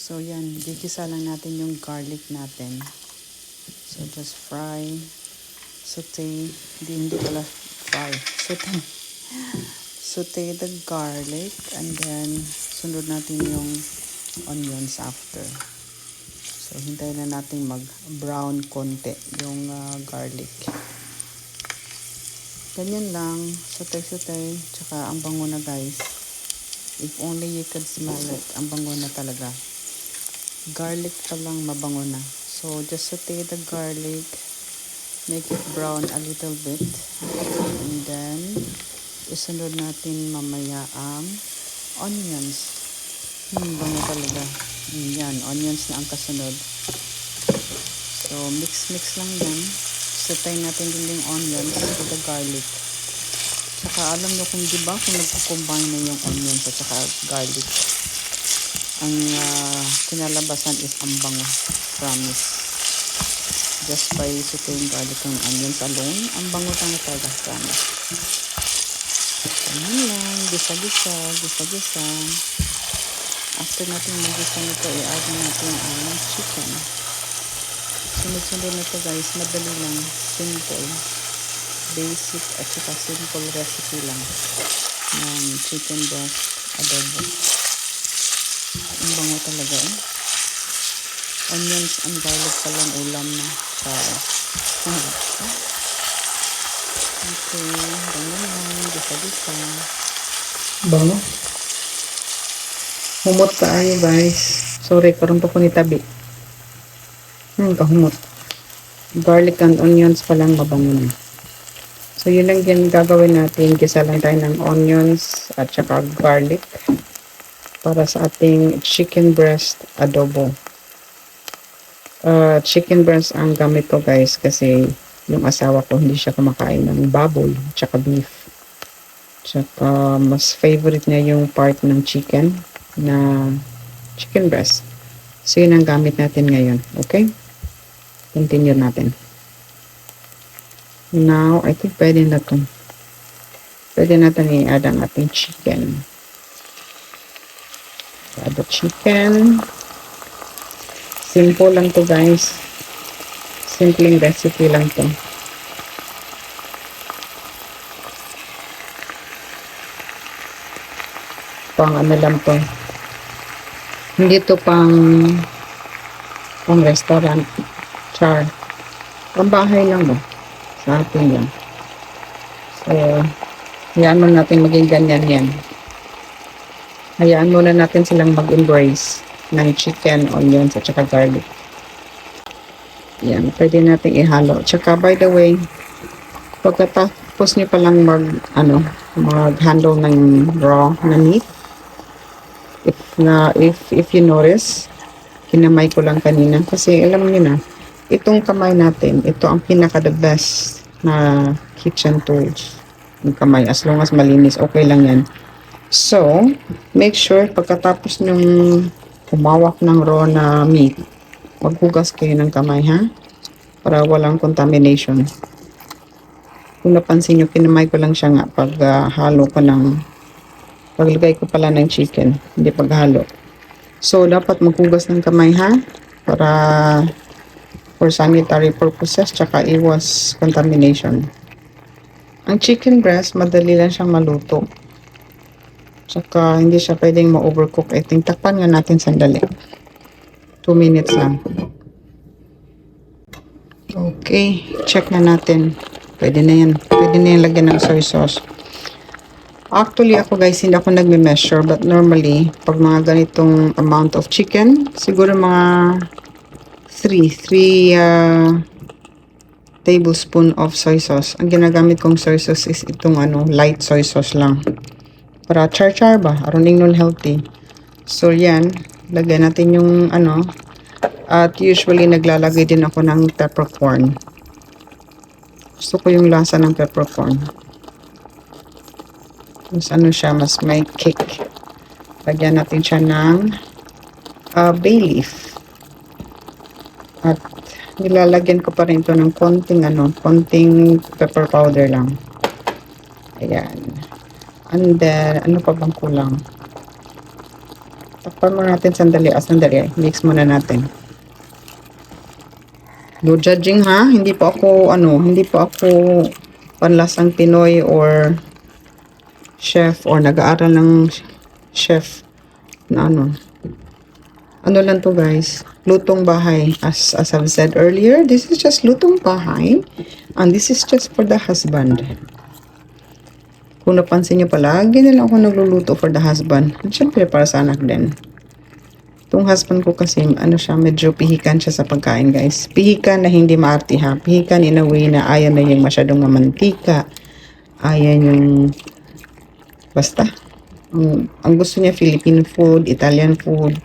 So yan, gigisa lang natin yung garlic natin. So just fry, saute, hindi pala fry, saute the garlic, and then sunod natin yung onions after. So hintayin na natin mag-brown konti yung garlic. Ganyan lang, saute, tsaka ang bango na guys. If only you could smell it, ang bango na talaga. Garlic pa lang mabango na. So just saute the garlic, make it brown a little bit, and then isunod natin mamaya ang onions. Bango talaga. Yan, onions na ang kasunod. So mix lang yan. Saute natin din yung onions with the garlic. Tsaka alam nyo kung diba kung nagko-combine na yung onions at saka garlic, ang kinalabasan is ang bango. Promise. Just by sauteing garlic and onions alone, ang bango talaga. Promise. Ganyan lang. Gisa-gisa. After natin mag-gisa nito, i-add natin ang chicken. Sunod-sunod na to guys. Madali lang. Simple. Basic at saka simple recipe lang ng chicken breast adobo. Ang bango talaga eh. Onions and garlic pa lang ulam na. Okay, ganyan lang. Gisa-gisa. Bango. Humot tayo guys. Sorry, karoon pa ko ni tabi. Kahumot. Garlic and onions pa lang mabango na. So yun lang yan gagawin natin. Gisa lang tayo ng onions at saka garlic para sa ating chicken breast adobo. Chicken breast ang gamit ko guys kasi yung asawa ko hindi siya kumakain ng baboy at saka beef. Tsaka mas favorite niya yung part ng chicken na chicken breast. So yun ang gamit natin ngayon. Okay? Continue natin. Now, I think pwede na ito. Pwede natin i-add ang ating chicken. Add the chicken. Simple lang to guys. Simpleng recipe lang to. Pang ano lang to. Hindi to pang pang restaurant. Char. Pang bahay lang ba? Sa atin lang. So, hayaan mo natin maging ganyan yan. Hayaan muna natin silang mag-embrace ng chicken, onions, at saka garlic. Yan, pwede natin ihalo. Tsaka, by the way, pagkatapos nyo palang mag-handle ng raw na meat, if you notice, kinamay ko lang kanina kasi alam niyo na, itong kamay natin, ito ang pinaka the best na kitchen tools. Yung kamay, as long as malinis, okay lang yan. So, make sure pagkatapos nyung humawak ng raw na meat, maghugas kayo ng kamay, ha? Para walang contamination. Kung napansin nyo, kinamay ko lang siya nga pag halo ko ng paglagay ko pala ng chicken, hindi paghalo. So, dapat maghugas ng kamay, ha? Para for sanitary purposes, tsaka iwas contamination. Ang chicken breast, madali lang siyang maluto. Tsaka, hindi siya pwedeng ma-overcook. I think, takpan nga natin sandali. 2 minutes lang. Okay, check na natin. Pwede na yan. Pwede na yan lagyan ng soy sauce. Actually, ako guys, hindi ako nagme-measure. But normally, pag mga ganitong amount of chicken, siguro mga 3 tablespoon of soy sauce. Ang ginagamit kong soy sauce is itong light soy sauce lang. Para char-char ba? Aroning non healthy. So, yan. Lagyan natin yung at usually, naglalagay din ako ng peppercorn. Gusto ko yung lasa ng peppercorn. Mas siya, mas may kick. Lagyan natin siya ng bay leaf. At nilalagyan ko pa rin ito ng konting pepper powder lang. Ayan. And then, ano pa bang kulang? Takpan muna natin sandali. Mix muna natin. No judging, ha? Hindi po ako panlasang Pinoy or chef or nag-aaral ng chef na ano lang to guys, lutong bahay. As I've said earlier, this is just lutong bahay and this is just for the husband. Kung napansin nyo palagi na lang ako nagluluto for the husband at syempre para sa anak din. Itong husband ko kasi siya, medyo pihikan siya sa pagkain guys. Pihikan na hindi maarte, ha. Pihikan in a way na ayaw na yung masyadong mamantika, ayaw yung basta. Ang gusto niya, Filipino food, Italian food.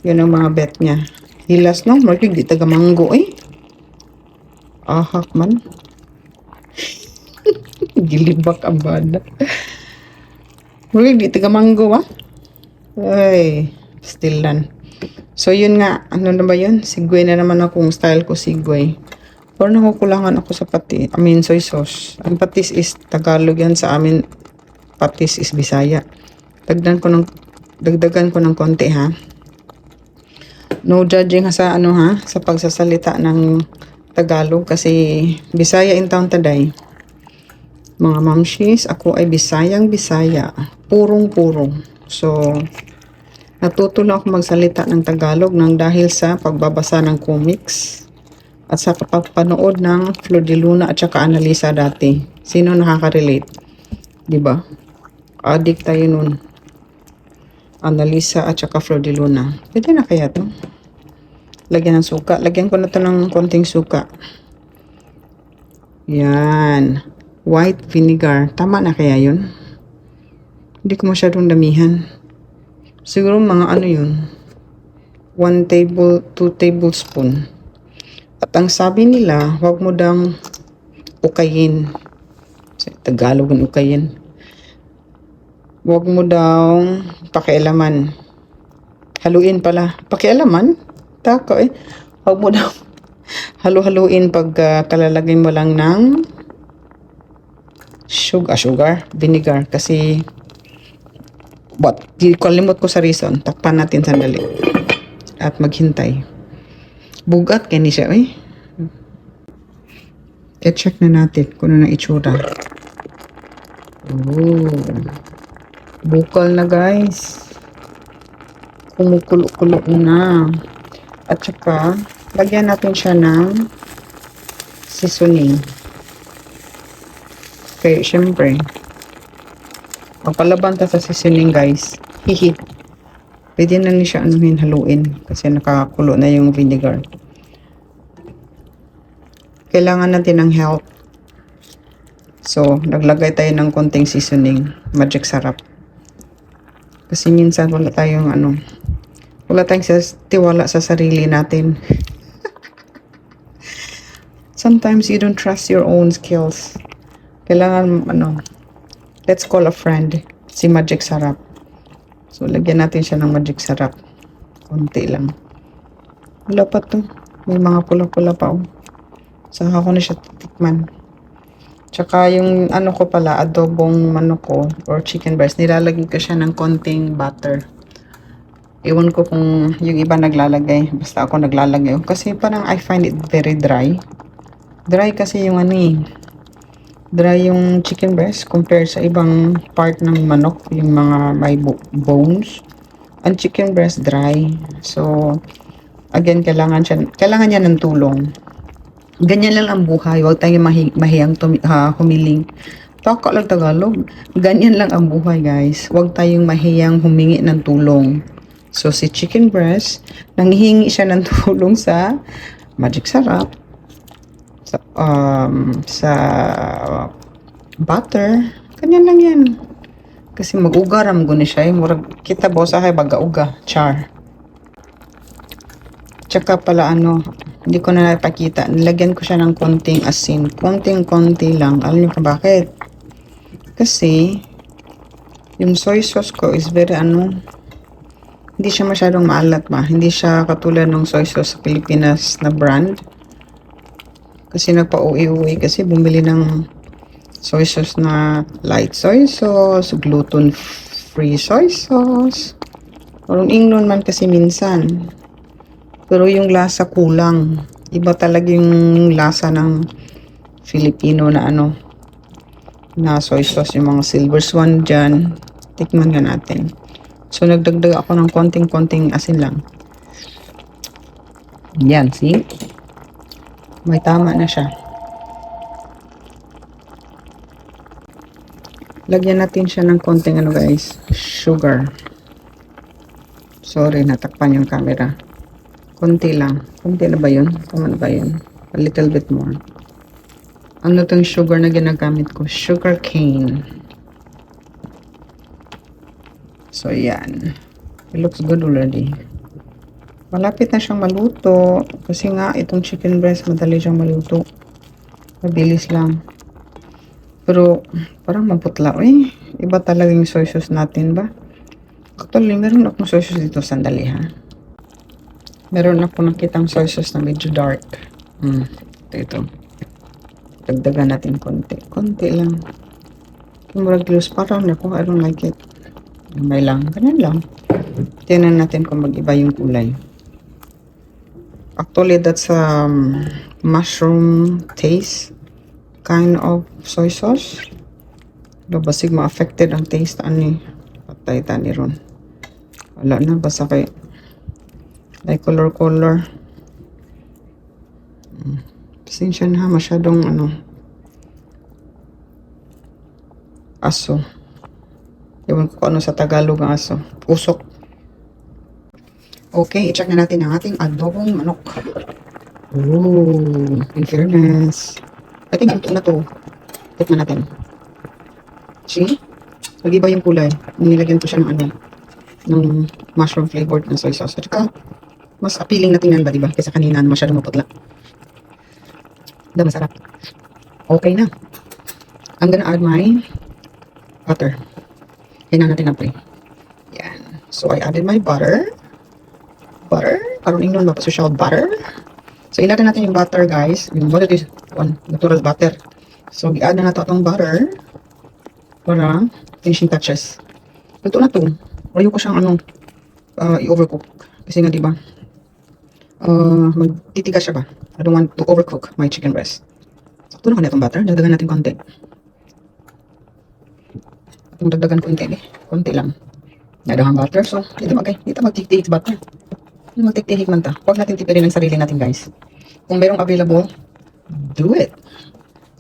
Yun ang mga bet niya. Hilas, no? Marking di taga mango, eh. Ahak man. Gilibak ang bada. Marking di taga mango, ah. Ay, still lan. So, yun nga. Ano na ba yun? Sigway na naman akong style ko, sigway. Pero nakukulangan ako sa soy sauce. Ang patis is Tagalog yan sa amin. Patis is Bisaya. Dagdagan ko ng konti, ha. No judging sa sa pagsasalita ng Tagalog kasi Bisaya in town today. Mga mamshis, ako ay Bisayang Bisaya. Purong-purong. So, natuto lang ako magsalita ng Tagalog nang dahil sa pagbabasa ng comics at sa pagpanood ng Flor de Luna at saka Annalisa dati. Sino nakaka-relate? Diba? Addict tayo nun. Annalisa at saka Flor de Luna. Pwede na kaya to? Lagyan ng suka. Lagyan ko na to ng konting suka. Yan. White vinegar. Tama na kaya yun? Hindi ko masyadong damihan. Siguro mga yun. 2 tablespoon. At ang sabi nila, huwag mo dang ukayin. Sa Tagalog ang ukayin. Huwag mo daw pakialaman. Haluin pala. Pakialaman? Tako eh. Huwag mo daw halu-haluin pag kalalagay mo lang ng sugar, vinegar. Kasi, kalimot ko sa reason. Takpan natin sandali. At maghintay. Bugat kaya ni siya eh. I-check na natin kung ano na itsura. Oh. Bukal na guys. Kumukulo-kulo na. At saka, lagyan natin siya ng seasoning. Okay, syempre, magpalaban ta sa seasoning guys. Hihi. Pwede na ni siya anuhin, haluin. Kasi nakakulo na yung vinegar. Kailangan natin ng help. So, naglagay tayo ng konting seasoning. Magic sarap. Kasi minsan wala tayong wala tayong tiwala sa sarili natin. Sometimes you don't trust your own skills. Kailangan let's call a friend. Si Magic Sarap. So, lagyan natin siya ng Magic Sarap. Konti lang. Wala pa to. May mga pula-pula pa oh. Saka ko na siya titikman. Tsaka yung ko pala, adobong manok ko or chicken breast, nilalagay ko siya ng konting butter. Ewan ko kung yung iba naglalagay. Basta ako naglalagay. Kasi parang I find it very dry. Dry kasi yung dry yung chicken breast compared sa ibang part ng manok, yung mga may bones. Ang chicken breast dry. So, again, kailangan niya ng tulong. Ganyan lang ang buhay. Huwag tayong mahiyang humiling. Taka lang Tagalog. Ganyan lang ang buhay, guys. Huwag tayong mahiyang humingi ng tulong. So, si chicken breast, nanghihingi siya ng tulong sa Magic Sarap. Sa butter. Ganyan lang yan. Kasi mag-ugaram guni siya. Murag kita bosa kay baga-uga. Char. Tsaka pala hindi ko na napakita. Nilagyan ko siya ng konting asin. Konting-konti lang. Alam niyo pa bakit? Kasi, yung soy sauce ko is very hindi siya masyadong maalat ba. Hindi siya katulad ng soy sauce sa Pilipinas na brand. Kasi nagpa-uwi-uwi kasi bumili ng soy sauce na light soy sauce, gluten-free soy sauce. Parang ingnon man kasi minsan. Pero yung lasa kulang. Iba talaga yung lasa ng Filipino na na soy sauce, yung mga Silver Swan dyan. Tikman nga natin. So, nagdagdag ako ng konting-konting asin lang. Yan, see? May tama na siya. Lagyan natin siya ng konting guys, sugar. Sorry, natakpan yung camera. Konti lang. Konti na ba yun? Tama na ba yun? A little bit more. Ano tong sugar na ginagamit ko? Sugar cane. So, yan. It looks good already. Malapit na siyang maluto. Kasi nga, itong chicken breast, madali siyang maluto. Mabilis lang. Pero, parang maputla. Iba talaga yung soy sauce natin ba? Actually, meron akong soy sauce dito. Sandali ha. Meron ako nakitang soy sauce na medyo dark. Ito. Dagdagan natin konti. Konti lang. Yung murag loose parang ako. I don't like it. May lang. Ganyan lang. Tingnan natin kung mag-iba yung kulay. Actually, that's mushroom taste kind of soy sauce. Basig ma-affected ang taste. Patay tani ron. Wala na. Basta kay like color. Pasensya na masyadong aso. Ewan ko kung sa Tagalog ang aso. Usok. Okay, i-check na natin ang ating adobong manok. Ooh, in fairness. I think ito na to. Tikman natin. See? Nag-iba yung kulay. Nilagyan ko siya ng ng mushroom flavored na soy sauce. At saka, mas appealing na tingnan ba, diba? Kaysa kanina, masyadong maputla. Masarap. Okay na. I'm gonna add my butter. Kainan natin na pre. Yan. So, I added my butter. Parang ingnon ba? Social butter. So, ilagay natin yung butter, guys. Yung butter is natural butter. So, i-add na natin itong butter para finishing touches. Ito na to. Ayoko siyang i-overcook. Kasi nga, diba? Magtitigas siya ba? I don't want to overcook my chicken breast. So, ito na itong butter. Dagdagan natin konti. Itong dagdagan konti. Konti lang. Nadahang butter. So, dito mag-take butter. Magtiktihik man ta. Huwag natin tipirin ang sarili natin, guys. Kung merong available, do it.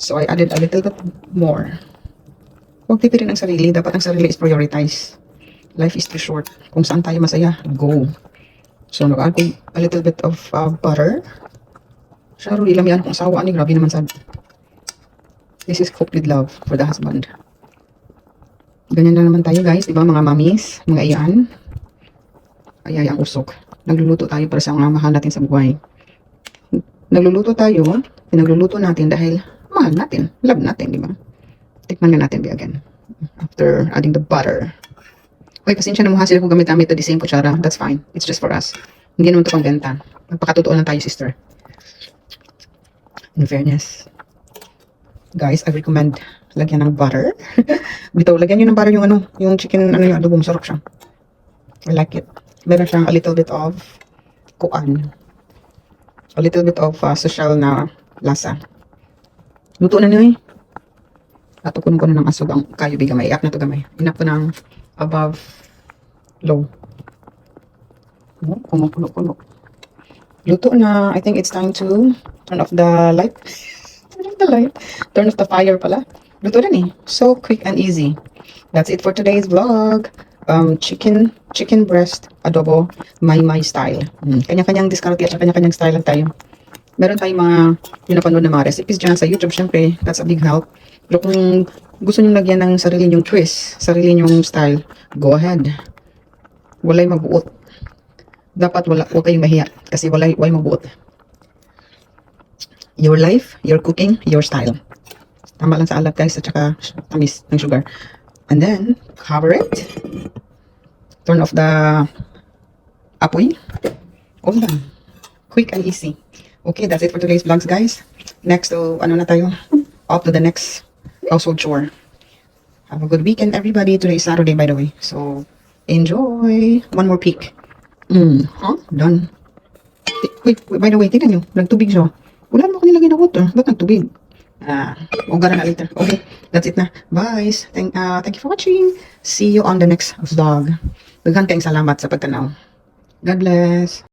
So, I added a little bit more. Huwag tipirin ang sarili. Dapat ang sarili is prioritize. Life is too short. Kung saan tayo masaya, go. So, nag-add ko a little bit of butter. Syaro, ilam yan. Kung asawa ni, grabe naman sad. This is cooked with love for the husband. Ganyan lang naman tayo, guys. Diba, mga mamis, mga iyan. Ay, ang usok. Nagluluto tayo para sa mga mahal natin sa buhay. Nagluluto tayo, pinagluluto natin dahil mahal natin, love natin, di ba? Tikman nga natin again. After adding the butter. Okay, pasensya na mo ha sila kung gamit-gamit the same kutsara. That's fine. It's just for us. Hindi naman ito pang-benta. Magpakatotoo lang tayo, sister. In fairness. Guys, I recommend lagyan ng butter. Bitaw, lagyan nyo ng butter yung yung chicken, yung adobo, masarap siya. I like it. Meron siyang a little bit of kuan. A little bit of social na lasa. Luto na niyo eh. Ato kuno ng asog ang kayo bigamay. Iyak na to gamay. Inak to ng above low. Puno. Luto na. I think it's time to turn off the light. Turn off the fire pala. Luto na eh. So quick and easy. That's it for today's vlog. Chicken breast adobo my style. Kanya-kanyang diskarte at kanya-kanyang style lang tayo. Meron tayong mga pinapanood na mga recipes dyan sa YouTube. Syempre, that's a big help. Pero kung gusto nyo lagyan ng sarili nyong twist, sarili nyong style, go ahead. Walay magbuot. Dapat huwag kayong mahiya kasi walay magbuot. Your life, your cooking, your style. Tama lang sa alat, guys, at saka tamis ng sugar. And then, cover it. Turn off the apoy. All done. Quick and easy. Okay, that's it for today's vlogs, guys. Next, ano na tayo? Off to the next household chore. Have a good weekend, everybody. Today is Saturday, by the way. So, enjoy. One more peek. Done. Wait, by the way, tignan nyo. Nagtubig siya. Wala naman ko nilagay na water. Ba't nagtubig? Ugara na later. Okay, that's it na. Bye. Thank you for watching. See you on the next vlog. Daghan kayong salamat sa pagtanaw. God bless.